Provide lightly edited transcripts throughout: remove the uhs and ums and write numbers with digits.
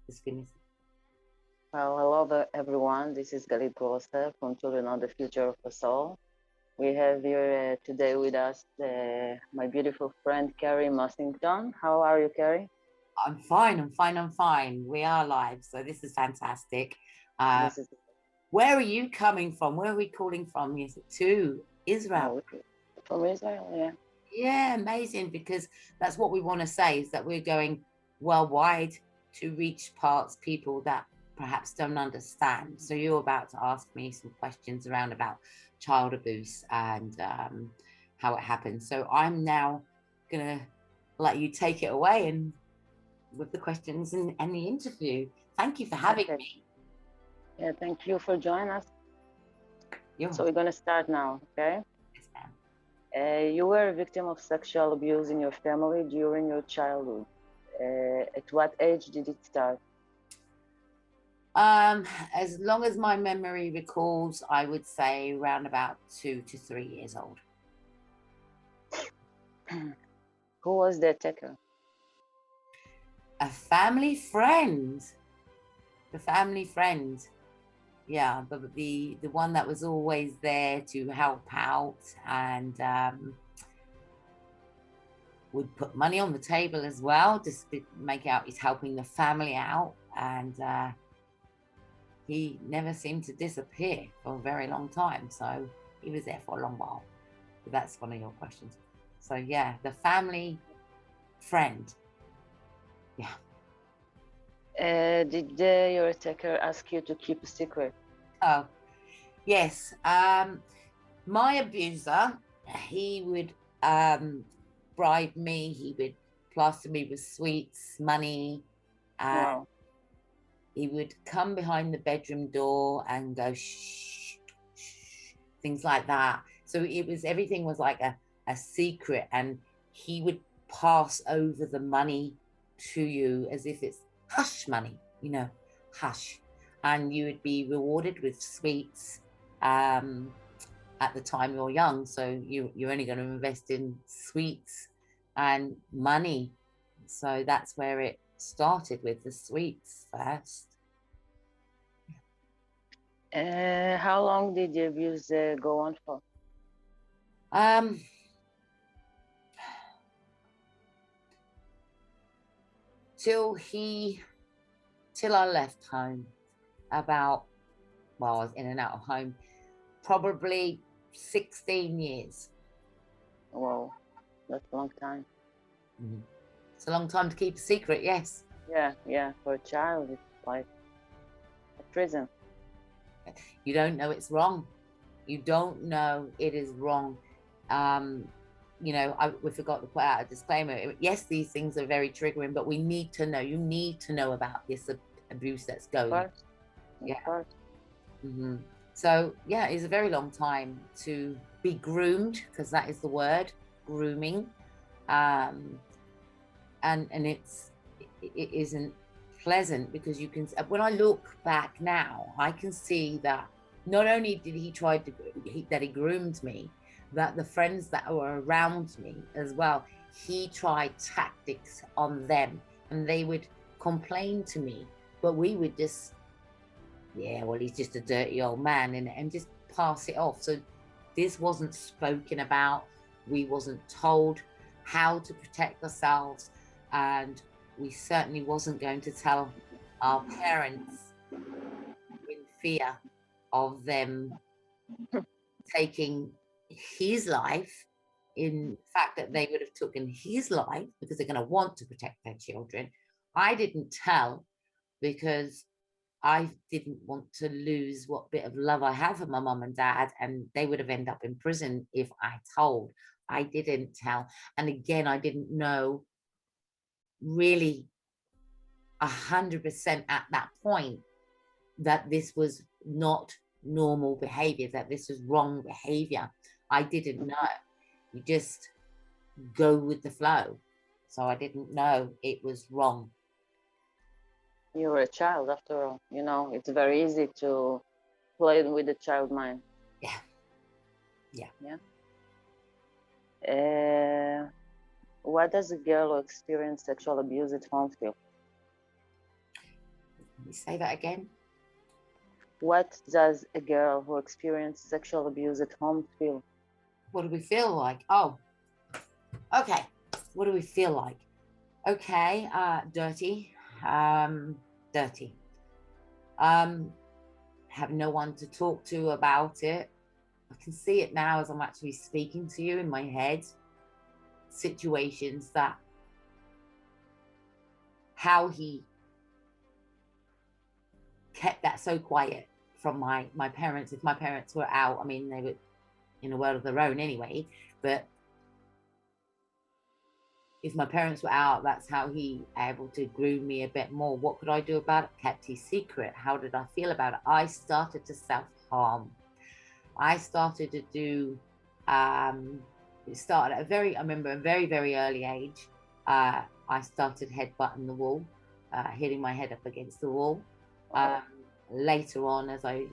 Just finish. Well, hello everyone. This is Galit from Children on the Future of Us All. We have here today with us my beautiful friend Kerry Mussington. How are you, Kerry? I'm fine. I'm fine. I'm fine. We are live, so this is fantastic. Uh, This is where are you coming from? Where are we calling from? Is it to Israel? oh, from Israel. Yeah. Yeah, amazing. Because that's what we want to say is that we're going worldwide to reach parts people that perhaps don't understand. So you're about to ask me some questions around about child abuse and how it happens. So I'm now gonna let you take it away and with the questions and the interview. Thank you for having Okay. me. Yeah. Thank you for joining us. You're So welcome. we're gonna start now. Okay. Yes, ma'am. You were a victim of sexual abuse in your family during your childhood. At what age did it start? Um, as long as my memory recalls, I would say around about 2 to 3 years old. Who was the attacker? A family friend. The family friend. Yeah, but the one that was always there to help out and would put money on the table as well, just to make out he's helping the family out. And he never seemed to disappear for a very long time. So he was there for a long while. But that's one of your questions. So yeah, the family friend. Yeah. Did your attacker ask you to keep a secret? Oh, yes. My abuser, he would bribe me. He would plaster me with sweets, money. And Wow. he would come behind the bedroom door and go shh, shh, things like that. So everything was like a secret, and he would pass over the money to you as if it's hush money, hush. And you would be rewarded with sweets. At the time you're young, so you're only going to invest in sweets and money. So that's where it started, with the sweets first. How long did the abuse go on for? Um, till he till I left home. About, well, I was in and out of home, probably 16 years. Wow, that's a long time. Mhm. It's a long time to keep a secret, yes. Yeah, yeah. For a child, it's like a prison. You don't know it's wrong. You don't know it is wrong. Um, we forgot to put out a disclaimer. Yes, these things are very triggering, but we need to know. You need to know about this abuse that's Of going on. course, of Yeah. course. So, yeah, it's a very long time to be groomed, because that is the word, grooming. Um, and it isn't pleasant, because you can, when I look back now, I can see that not only did he try to that he groomed me, that the friends that were around me as well, he tried tactics on them, and they would complain to me, but we would just, yeah, well, he's just a dirty old man, and just pass it off. So this wasn't spoken about. We wasn't told how to protect ourselves, and we certainly wasn't going to tell our parents in fear of them taking his life. In fact, that they would have taken his life because they're going to want to protect their children. I didn't tell because I didn't want to lose what bit of love I have for my mum and dad, and they would have ended up in prison if I told. I didn't tell. And again, I didn't know really 100% at that point that this was not normal behavior, that this was wrong behavior. I didn't know. You just go with the flow. So I didn't know it was wrong. You were a child, after all. You know, it's very easy to play with the child mind. Yeah. Yeah. Yeah. Uh, what does a girl who experienced sexual abuse at home feel? You say that again? What does a girl who experienced sexual abuse at home feel? What do we feel like? Oh, okay. What do we feel like? Okay, dirty. Dirty. Have no one to talk to about it. I can see it now as I'm actually speaking to you in my head. Situations that how he kept that so quiet from my parents. If my parents were out, I mean, they were in a world of their own anyway, but if my parents were out, that's how he able to groom me a bit more. What could I do about it? Kept his secret. How did I feel about it? I started to self-harm. I started to do it started at I remember a very, very early age. I started headbutting the wall, hitting my head up against the wall. Later on, as I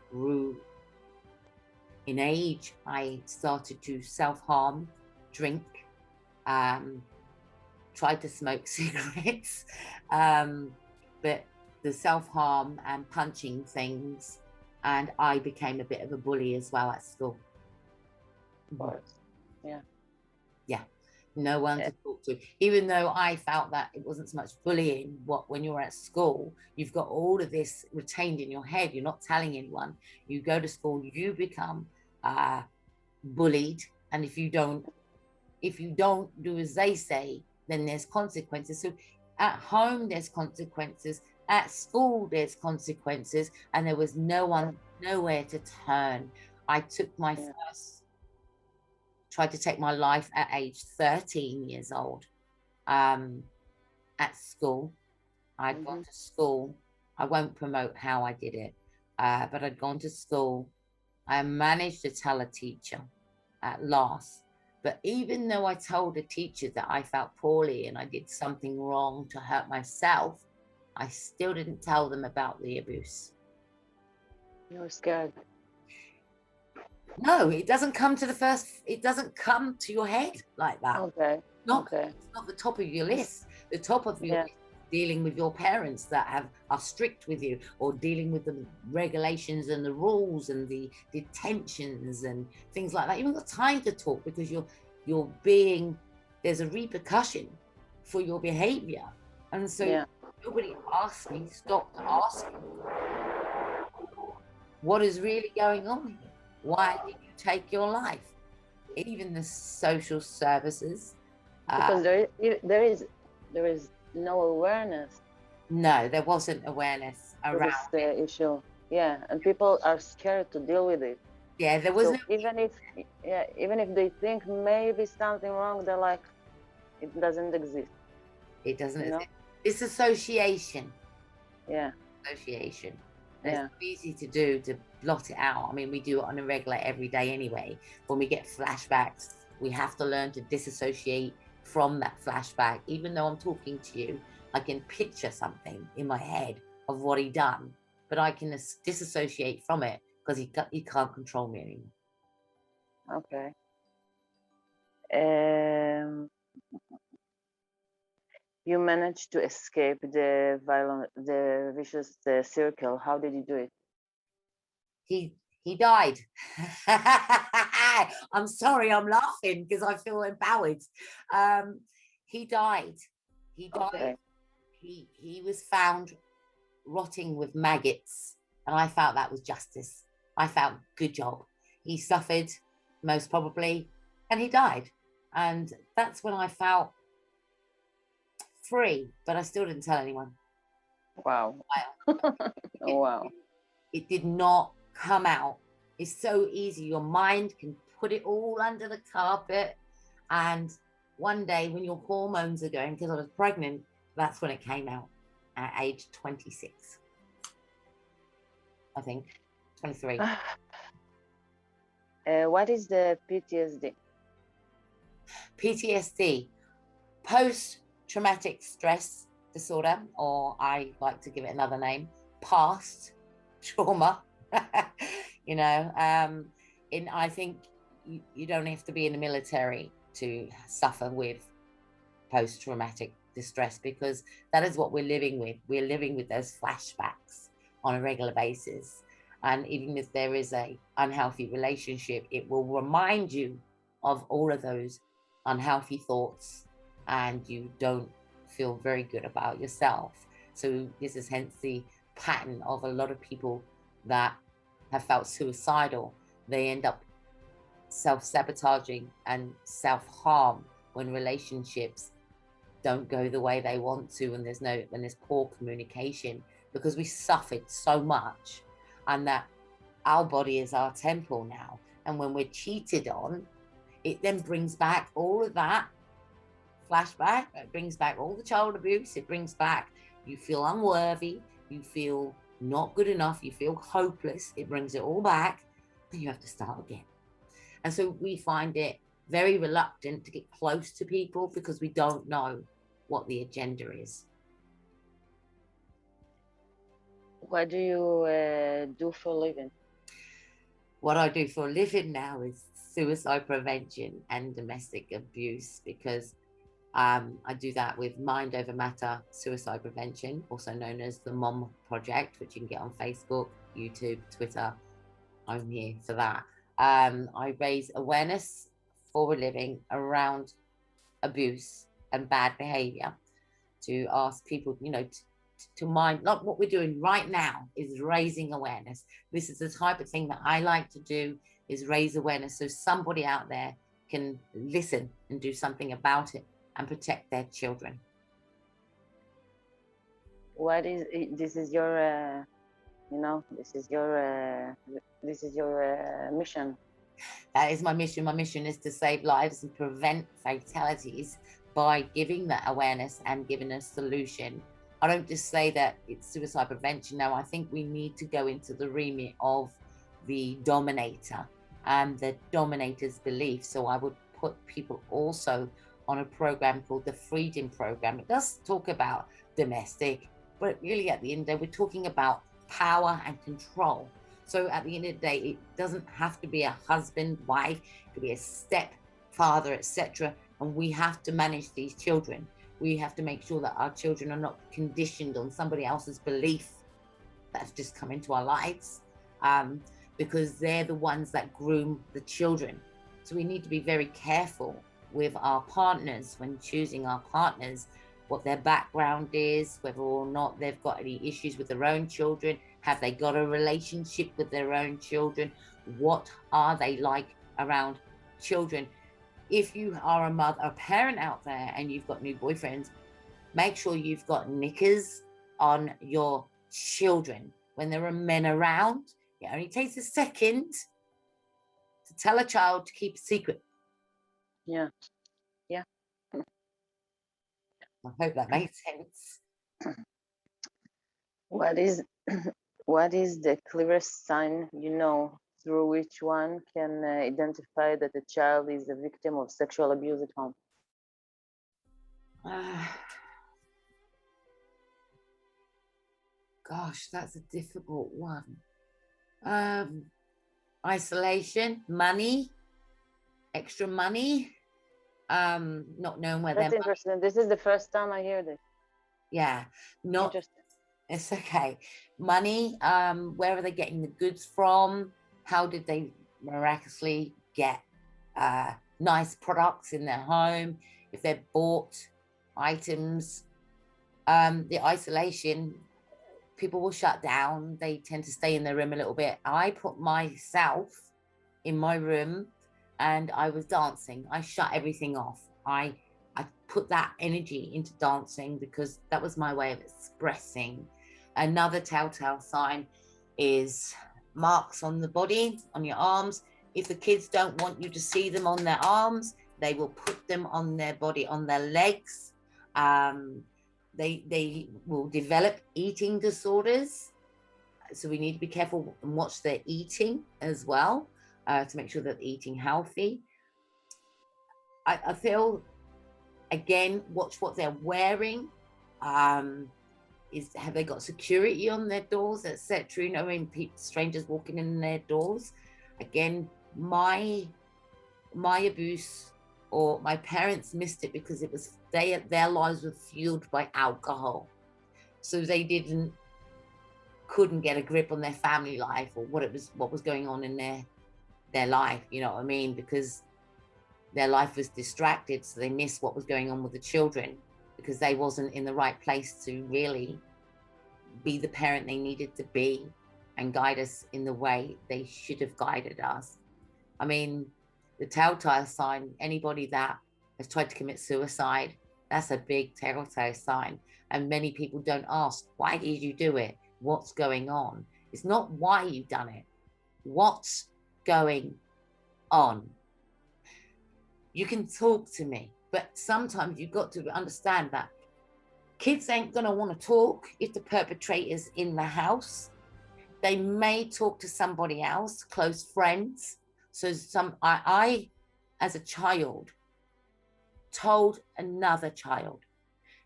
grew in age, I started to self-harm, drink, tried to smoke cigarettes, but the self-harm and punching things, and I became a bit of a bully as well at school. Of course. Yeah. Yeah. No one to talk to. Even though I felt that it wasn't so much bullying, when you're at school, you've got all of this retained in your head. You're not telling anyone. You go to school, you become bullied, and if you don't do as they say, then there's consequences. So at home there's consequences, at school there's consequences, and there was nowhere to turn. I took my tried to take my life at age 13 years old, at school. I'd gone to school. I won't promote how I did it, but I'd gone to school. I managed to tell a teacher at last. But even though I told the teacher that I felt poorly and I did something wrong to hurt myself, I still didn't tell them about the abuse. You were scared. No, it doesn't come to your head like that. Okay. It's not the top of your list. The top of your list is dealing with your parents that are strict with you, or dealing with the regulations and the rules and the detentions and things like that. You haven't got time to talk because there's a repercussion for your behavior. And so nobody asked me, stopped asking, what is really going on here? Why did you take your life? Even the social services. Because there is no awareness. No, there wasn't awareness around the issue. Yeah, and people are scared to deal with it. Yeah, there was even if they think maybe something wrong, they're like, it doesn't exist. It doesn't exist. It's association. Yeah. Association. And it's easy to do to blot it out. I mean, we do it on a regular every day anyway. When we get flashbacks, we have to learn to disassociate from that flashback. Even though I'm talking to you, I can picture something in my head of what he done, but I can disassociate from it because he can't control me anymore. Okay. You managed to escape the vicious circle. How did you do it? He died. I'm sorry, I'm laughing because I feel empowered. He died. He died. Okay. He was found rotting with maggots, and I felt that was justice. I felt good job. He suffered, most probably, and he died. And that's when I felt free, but I still didn't tell anyone. Wow. Wow. It did not come out. It's so easy. Your mind can put it all under the carpet, and one day when your hormones are going, because I was pregnant, that's when it came out at age 26. I think 23. What is the PTSD? PTSD, post-traumatic stress disorder, or I like to give it another name, past trauma. You know, I think you don't have to be in the military to suffer with post-traumatic distress, because that is what we're living with. We're living with those flashbacks on a regular basis. And even if there is a unhealthy relationship, it will remind you of all of those unhealthy thoughts, and you don't feel very good about yourself. So this is hence the pattern of a lot of people that have felt suicidal. They end up self-sabotaging and self-harm when relationships don't go the way they want to, and when there's poor communication, because we suffered so much, and that our body is our temple now. And when we're cheated on, it then brings back all of that flashback. It brings back all the child abuse. It brings back, you feel unworthy, you feel not good enough, you feel hopeless. It brings it all back, and you have to start again. And so we find it very reluctant to get close to people because we don't know what the agenda is. What do you do for a living? What I do for a living now is suicide prevention and domestic abuse, because I do that with Mind Over Matter Suicide Prevention, also known as the Mom Project, which you can get on Facebook, YouTube, Twitter. I'm here for that. I raise awareness for a living around abuse and bad behavior, to ask people, to mind, not what we're doing right now is raising awareness. This is the type of thing that I like to do, is raise awareness so somebody out there can listen and do something about it and protect their children. What is this is your this is your mission. That is my mission. My mission is to save lives and prevent fatalities by giving that awareness and giving a solution. I don't just say that it's suicide prevention. Now, I think we need to go into the remit of the dominator and the dominator's belief. So I would put people also on a program called the Freedom Program. It does talk about domestic, but really at the end of the day, we're talking about power and control. So at the end of the day, it doesn't have to be a husband, wife, it could be a stepfather, etc. And we have to manage these children. We have to make sure that our children are not conditioned on somebody else's belief that's just come into our lives, because they're the ones that groom the children. So we need to be very careful with our partners when choosing our partners, what their background is, whether or not they've got any issues with their own children, have they got a relationship with their own children, what are they like around children. If you are a mother, a parent out there, and you've got new boyfriends, make sure you've got knickers on your children when there are men around. It only takes a second to tell a child to keep a secret. Yeah. I hope that makes sense. What is the clearest sign through which one can identify that a child is a victim of sexual abuse at home? Gosh, that's a difficult one. Isolation, money, extra money, not knowing where That's they're. interesting. This is the first time I hear this. Yeah, not. Interesting. It's okay. Money, where are they getting the goods from? How did they miraculously get nice products in their home? If they're bought items, the isolation, people will shut down. They tend to stay in their room a little bit. I put myself in my room and I was dancing. I shut everything off. I put that energy into dancing because that was my way of expressing. Another telltale sign is marks on the body, on your arms. If the kids don't want you to see them on their arms, they will put them on their body, on their legs. They will develop eating disorders. So we need to be careful and watch their eating as well, to make sure that they're eating healthy. I feel, again, watch what they're wearing. Have they got security on their doors, etc.? When strangers walking in their doors. Again, my abuse or my parents missed it because it was their lives were fueled by alcohol, so they couldn't get a grip on their family life or what was going on in their life, you know what I mean, because their life was distracted, so they missed what was going on with the children because they wasn't in the right place to really be the parent they needed to be and guide us in the way they should have guided us. I mean, the telltale sign, anybody that has tried to commit suicide, that's a big telltale sign. And many people don't ask, why did you do it? What's going on? It's not why you've done it. What's going on? You can talk to me, but sometimes you've got to understand that kids ain't going to want to talk if the perpetrator's in the house. They may talk to somebody else, close friends. So I, as a child, told another child.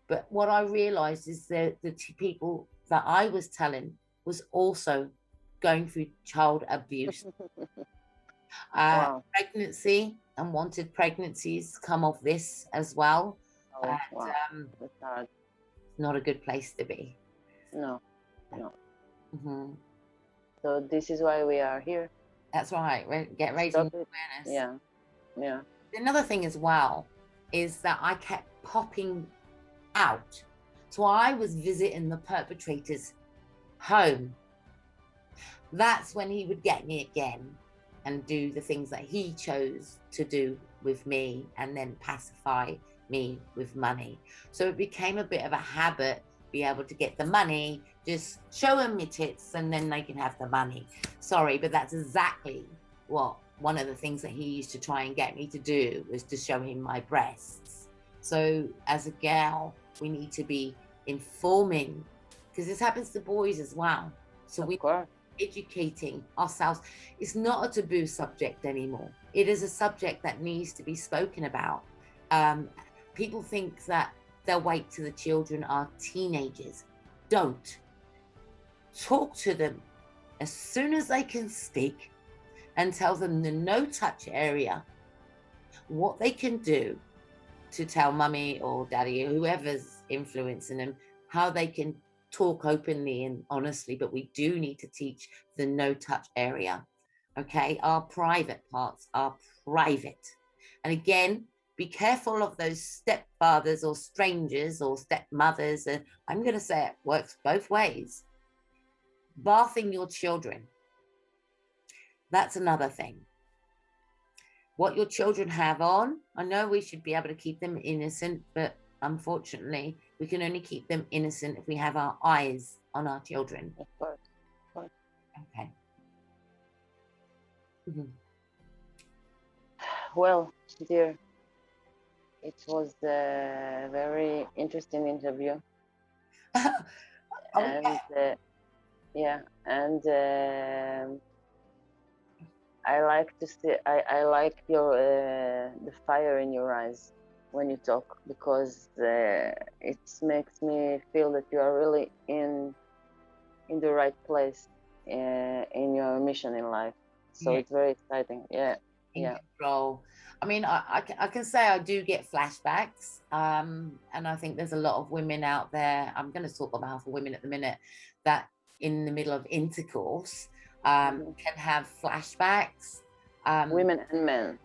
But what I realized is that the two people that I was telling was also going through child abuse. Wow. Pregnancy, unwanted pregnancies come off this as well. Oh, wow. That's hard. Not a good place to be. No, no. Mm-hmm. So this is why we are here. That's right. Get raising awareness. Yeah, yeah. Another thing as well is that I kept popping out. So I was visiting the perpetrator's home. That's when he would get me again and do the things that he chose to do with me and then pacify me with money. So it became a bit of a habit, be able to get the money, just show them your tits and then they can have the money. Sorry, but that's exactly what one of the things that he used to try and get me to do was to show him my breasts. So as a girl, we need to be informing, because this happens to boys as well. So we are educating ourselves. It's not a taboo subject anymore. It is a subject that needs to be spoken about. People think that they'll wait till the children are teenagers. Don't. Talk to them as soon as they can speak and tell them the no-touch area, what they can do to tell mummy or daddy, or whoever's influencing them, how they can talk openly and honestly, but we do need to teach the no-touch area, okay? Our private parts are private. And again, be careful of those stepfathers or strangers or stepmothers. I'm going to say it works both ways. Bathing your children. That's another thing. What your children have on, I know we should be able to keep them innocent, but unfortunately, we can only keep them innocent if we have our eyes on our children. Of course. Okay. Mm-hmm. Well, dear, it was a very interesting interview. And I like to see. I like your the fire in your eyes when you talk, because it makes me feel that you are really in the right place in your mission in life. So it's very exciting. Yeah. In control. I mean, I can say I do get flashbacks, and I think there's a lot of women out there. I'm going to talk on behalf of women at the minute that in the middle of intercourse can have flashbacks. Women and men.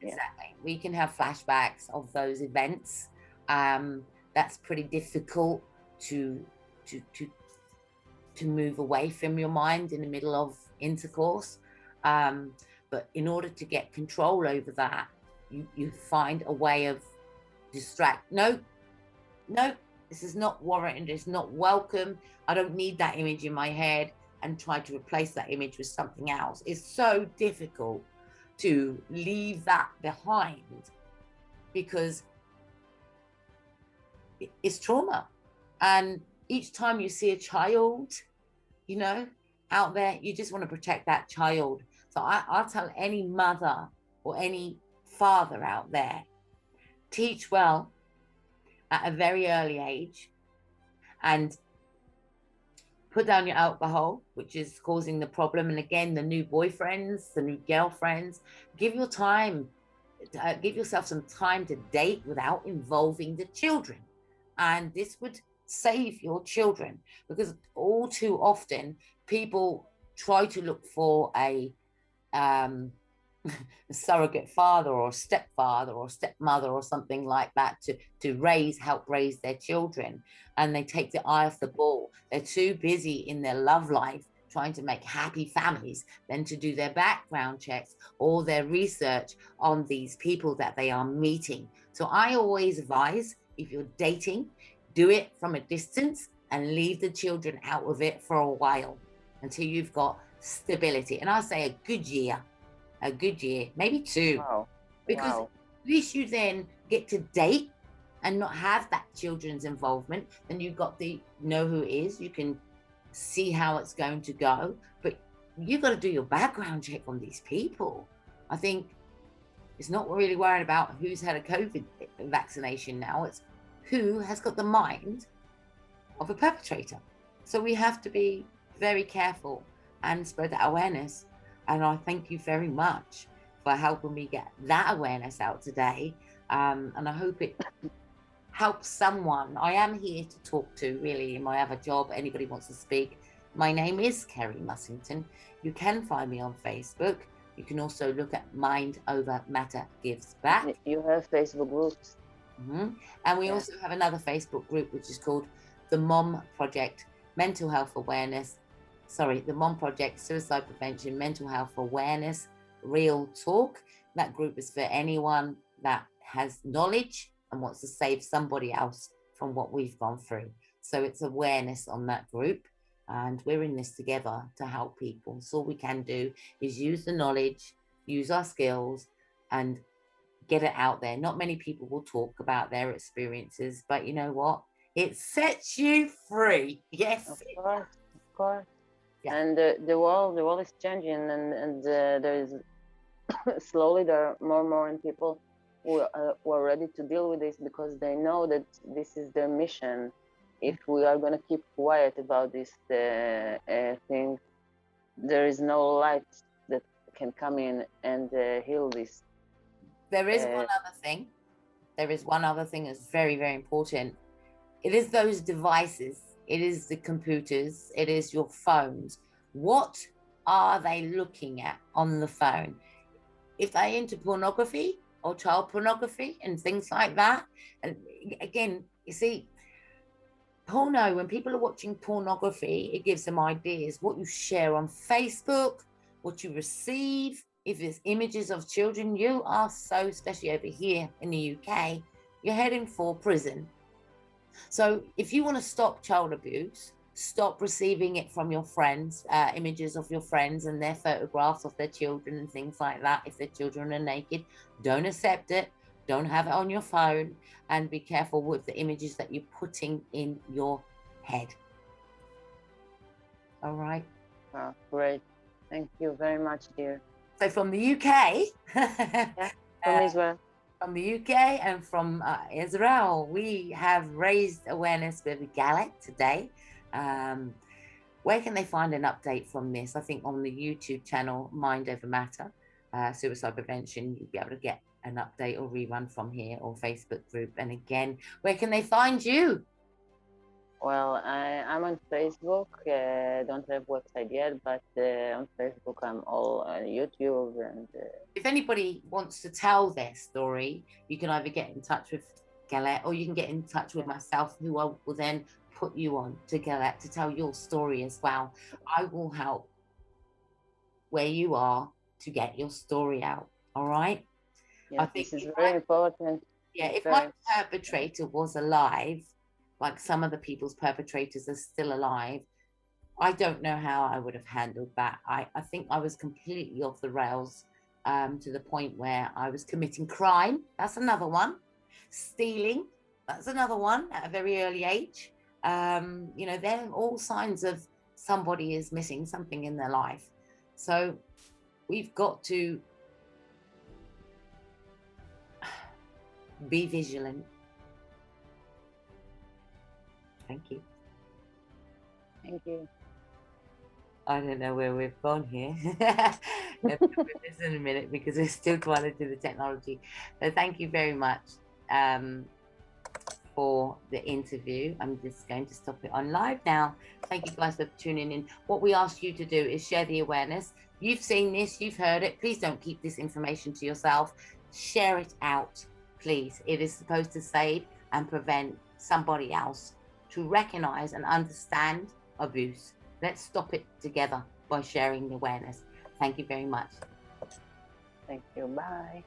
Exactly. We can have flashbacks of those events. That's pretty difficult to move away from your mind in the middle of intercourse. But in order to get control over that, you find a way of distract. No, this is not warranted. It's not welcome. I don't need that image in my head, and try to replace that image with something else. It's so difficult to leave that behind because it's trauma. And each time you see a child, you know, out there, you just want to protect that child. So I'll tell any mother or any father out there, teach well at a very early age and put down your alcohol, which is causing the problem. And again, the new boyfriends, the new girlfriends, give your time give yourself some time to date without involving the children. And this would save your children, because all too often people try to look for a surrogate father or stepfather or stepmother or something like that to help raise their children, and they take the eye off the ball. They're too busy in their love life trying to make happy families than to do their background checks or their research on these people that they are meeting. So I always advise, if you're dating, do it from a distance and leave the children out of it for a while until you've got stability. And I say a good year, maybe 2. Wow. Because Wow. at least you then get to date and not have that children's involvement. Then you've got the know who it is, you can see how it's going to go, but you've got to do your background check on these people. I think it's not really worried about who's had a COVID vaccination now, it's who has got the mind of a perpetrator. So we have to be very careful and spread that awareness. And I thank you very much for helping me get that awareness out today. And I hope it helps someone. I am here to talk to, really, in my other job. Anybody wants to speak. My name is Kerry Mussington. You can find me on Facebook. You can also look at Mind Over Matter Gives Back. You have Facebook groups. And we also have another Facebook group, which is called the Mom Project Mental Health Awareness. The Mom Project Suicide Prevention Mental Health Awareness Real Talk. That group is for anyone that has knowledge and wants to save somebody else from what we've gone through. So it's awareness on that group, and we're in this together to help people. So all we can do is use the knowledge, use our skills, and get it out there. Not many people will talk about their experiences, but you know what? It sets you free. Yes. Of course. Yeah. And the world is changing, and there is slowly there are more people who are ready to deal with this, because they know that this is their mission. If we are going to keep quiet about this thing, there is no light that can come in and heal this. There is one other thing. There is one other thing that's very, very important. It is those devices. It is the computers. It is your phones. What are they looking at on the phone? If they're into pornography or child pornography and things like that, and again, you see, porno, when people are watching pornography, it gives them ideas. What you share on Facebook, what you receive, if it's images of children, you are so, especially over here in the UK, you're heading for prison. So if you want to stop child abuse, stop receiving it from your friends, images of your friends and their photographs of their children and things like that. If their children are naked, don't accept it. Don't have it on your phone, and be careful with the images that you're putting in your head. All right. Oh, great. Thank you very much, dear. So from the UK, from Israel. From the UK and from Israel, we have raised awareness with Galit today. Where can they find an update from this? I think on the YouTube channel, Mind Over Matter, Suicide Prevention, you'll be able to get an update or rerun from here, or Facebook group. And again, where can they find you? Well, I'm on Facebook. Don't have website yet, but on Facebook I'm all on YouTube. And if anybody wants to tell their story, you can either get in touch with Galit, or you can get in touch with myself, who I will then put you on to Galit to tell your story as well. I will help where you are to get your story out. All right. Yeah, I think this is very important. Yeah, if my perpetrator was alive, like some of the people's perpetrators are still alive, I don't know how I would have handled that. I think I was completely off the rails, to the point where I was committing crime. That's another one. Stealing. That's another one at a very early age. You know, they're all signs of somebody is missing something in their life. So we've got to be vigilant. Thank you. Thank you. I don't know where we've gone here. Let's do this in a minute because we're still trying to do the technology. So thank you very much for the interview. I'm just going to stop it on live now. Thank you guys for tuning in. What we ask you to do is share the awareness. You've seen this, you've heard it. Please don't keep this information to yourself. Share it out, please. It is supposed to save and prevent somebody else to recognize and understand abuse. Let's stop it together by sharing the awareness. Thank you very much. Thank you. Bye.